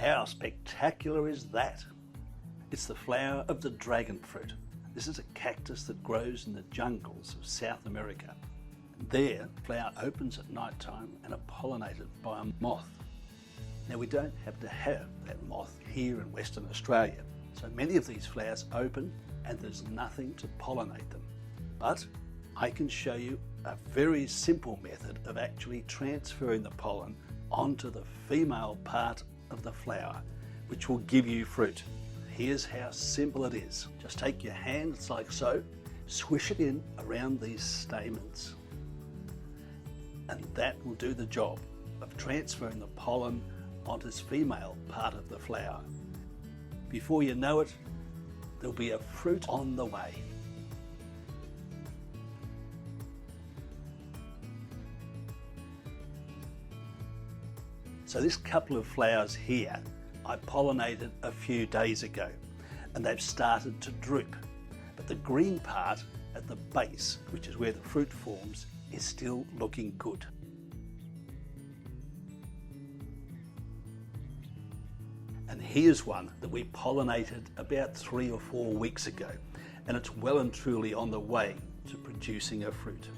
How spectacular is that? It's the flower of the dragon fruit. This is a cactus that grows in the jungles of South America. There, the flower opens at night time and are pollinated by a moth. Now, we don't have to have that moth here in Western Australia, so many of these flowers open and there's nothing to pollinate them. But I can show you a very simple method of actually transferring the pollen onto the female part of the flower, which will give you fruit. Here's how simple it is. Just take your hands like so, swish it in around these stamens, and that will do the job of transferring the pollen onto this female part of the flower. Before you know it, there'll be a fruit on the way. So this couple of flowers here, I pollinated a few days ago, and they've started to droop. But the green part at the base, which is where the fruit forms, is still looking good. And here's one that we pollinated about 3 or 4 weeks ago, and it's well and truly on the way to producing a fruit.